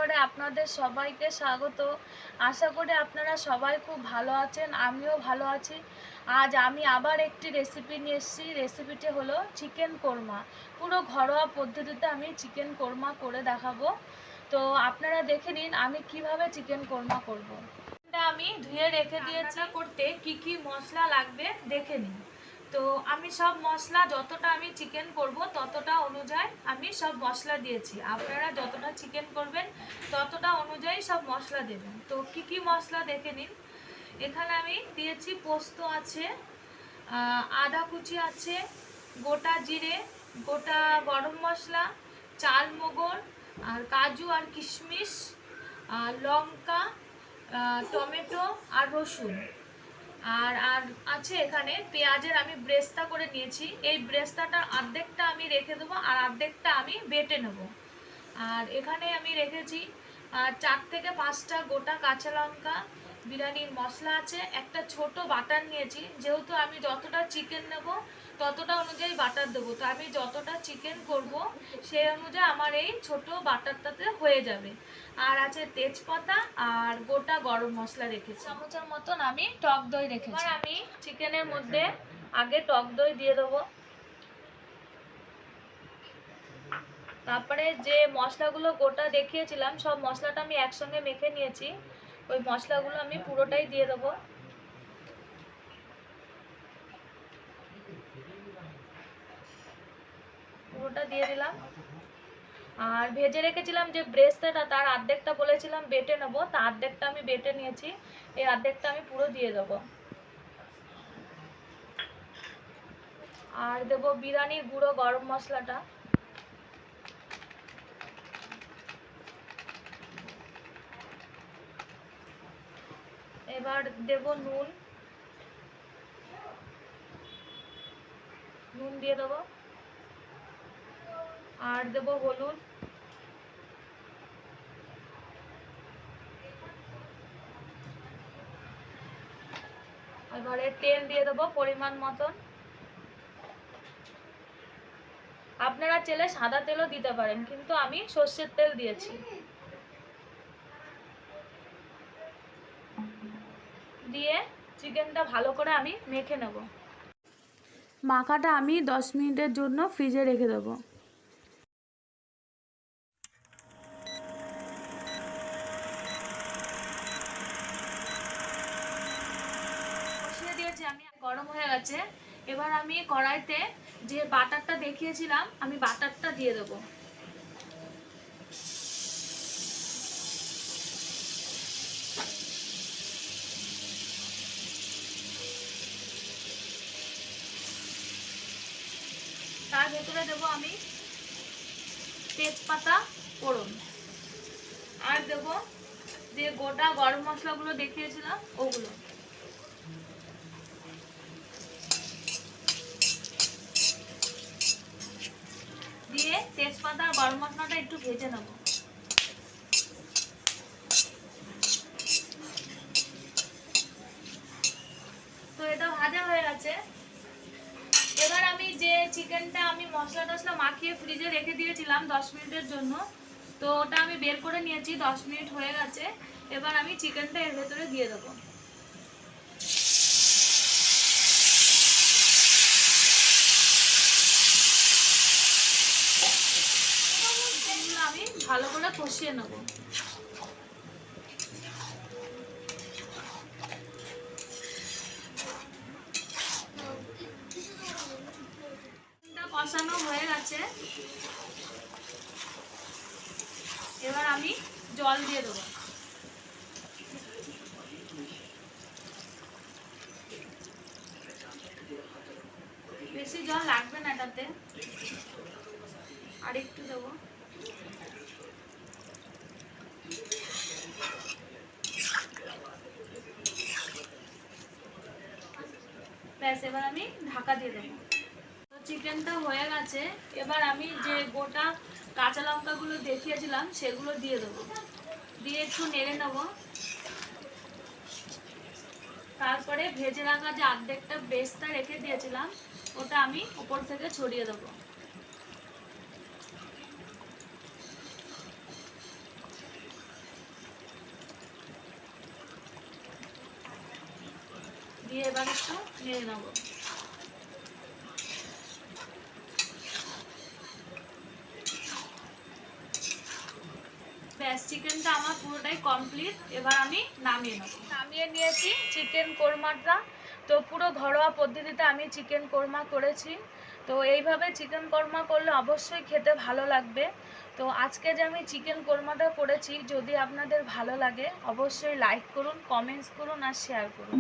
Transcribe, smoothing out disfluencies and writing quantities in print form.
রান্নাঘরে আপনাদের সবাইকে স্বাগত। আশা করি আপনারা সবাই খুব ভালো আছেন, আমিও ভালো আছি। আজ আমি আবার একটি রেসিপি নিয়ে এসেছি। রেসিপিটি হলো চিকেন কোরমা। পুরো ঘরোয়া পদ্ধতিতে আমি চিকেন কোরমা করে দেখাবো। তো আপনারা দেখে নিন আমি কিভাবে চিকেন কোরমা করব। আমি ধুয়ে রেখে দিয়েছি। করতে কি কি মশলা লাগবে দেখে নিন। তো আমি সব মশলা যতটা আমি চিকেন করব ততটা অনুযায়ী আমি সব মশলা দিয়েছি। আপনারা যতটা চিকেন করবেন ততটা অনুযায়ী সব মশলা দেবেন। তো কি কি মশলা দেখে নিন। এখানে আমি দিয়েছি পোস্ত আছে, আদা কুচি আছে, গোটা জিরে, গোটা গরম মশলা, চাল মগর, আর কাজু আর কিশমিশ, লঙ্কা, টমেটো আর রসুন, আর আর আছে এখানে পেঁয়াজের আমি ব্রেস্তা করে নিয়েছি। এই ব্রেস্তাটার অর্ধেকটা আমি রেখে দেবো আর অর্ধেকটা আমি বেটে নেব। আর এখানে আমি রেখেছি 4 থেকে 5টা গোটা কাঁচা লঙ্কা, বিরিয়ানির মশলা আছে, একটা ছোট বাটার নিয়েছি। যেহেতু আমি যতটা চিকেন নেব ততটা অনুযায়ী বাটার দেবো, তো আমি যতটা চিকেন করব সেই অনুযায়ী আমার এই ছোট বাটারটাতে হয়ে যাবে। আর আছে তেজপাতা আর গোটা গরম মশলা রেখেছি। চামচের মতন আমি টক দই রেখেছি। এবার আমি চিকেনের মধ্যে আগে টক দই দিয়ে দেবো। তারপরে যে মশলাগুলো গোটা দেখিয়েছিলাম সব মশলাটা আমি একসঙ্গে মেখে নিয়েছি। ওই মশলাগুলো আমি পুরোটাই দিয়ে দেবো। পুরোটা দিয়ে দিলাম। আর ভেজে রেখেছিলাম যে ব্রেস্তাটা তার অর্ধেকটা বলেছিলাম বেটে নেবো, তা অর্ধেকটা আমি বেটে নিয়েছি। এই অর্ধেকটা আমি পুরো দিয়ে দেবো। আর দেবো বিরিয়ানির গুঁড়ো গরম মশলাটা। এবার দেব নুন, নুন দিয়ে দেবো। আর দেব হলুদ, এবারে তেল দিয়ে দেবো পরিমাণ মতন। আপনারা চাইলে সাদা তেলও দিতে পারেন, কিন্তু আমি সর্ষের তেল দিয়েছি। দিয়ে চিকেনটা ভালো করে আমি মেখে নেব। মাখাটা আমি 10 মিনিটের জন্য ফ্রিজে রেখে দেবো। বসিয়ে দিয়েছি আমি, গরম হয়ে গেছে। এবার আমি কড়াইতে যে বাটারটা দেখিয়েছিলাম আমি বাটারটা দিয়ে দেবো। তার ভেতরে দেবো আমি তেজপাতা ফোড়ন, আর দেবো যে গোটা গরম মশলাগুলো দেখিয়েছিলাম ওগুলো। দিয়ে তেজপাতা আর গরম মশলাটা একটু ভেজে নেব। তো এটা ভাজা হয়ে গেছে। এবার আমি যে চিকেনটা আমি মশলা টশলা মাখিয়ে ফ্রিজে রেখে দিয়েছিলাম 10 মিনিটের জন্য, তো ওটা আমি বের করে নিয়েছি। 10 মিনিট হয়ে গেছে। এবার আমি চিকেনটা এর ভেতরে দিয়ে দেবো। আমি ভালো করে কষিয়ে নেব। কষানো হয়ে গেছে। এবার আমি জল দিয়ে দেবো। বেশি জল লাগবে না এটাতে, আর একটু দেবো। ব্যাস, এবার আমি ঢাকা দিয়ে দেবো। তো চিকেনটা হয়ে গেছে। এবার আমি যে গোটা কাঁচা লঙ্কাগুলো দেখিয়েছিলাম সেগুলো দিয়ে দেবো। দিয়ে একটু নেড়ে নেবো। তারপরে ভেজে রাখা যে অর্ধেকটা বেস্তা রেখে দিয়েছিলাম ওটা আমি উপর থেকে ছড়িয়ে দেবো। দিয়ে এবার একটু নেড়ে নেবো। ব্যাস, চিকেনটা আমার পুরোটাই কমপ্লিট। এবার আমি নামিয়ে নেব। নামিয়ে নিয়েছি চিকেন কোরমাটা। তো পুরো ঘরোয়া পদ্ধতিতে আমি চিকেন কোরমা করেছি। তো এইভাবে চিকেন কোরমা করলে অবশ্যই খেতে ভালো লাগবে। তো আজকে যে আমি চিকেন কোরমাটা করেছি, যদি আপনাদের ভালো লাগে অবশ্যই লাইক করুন, কমেন্টস করুন আর শেয়ার করুন।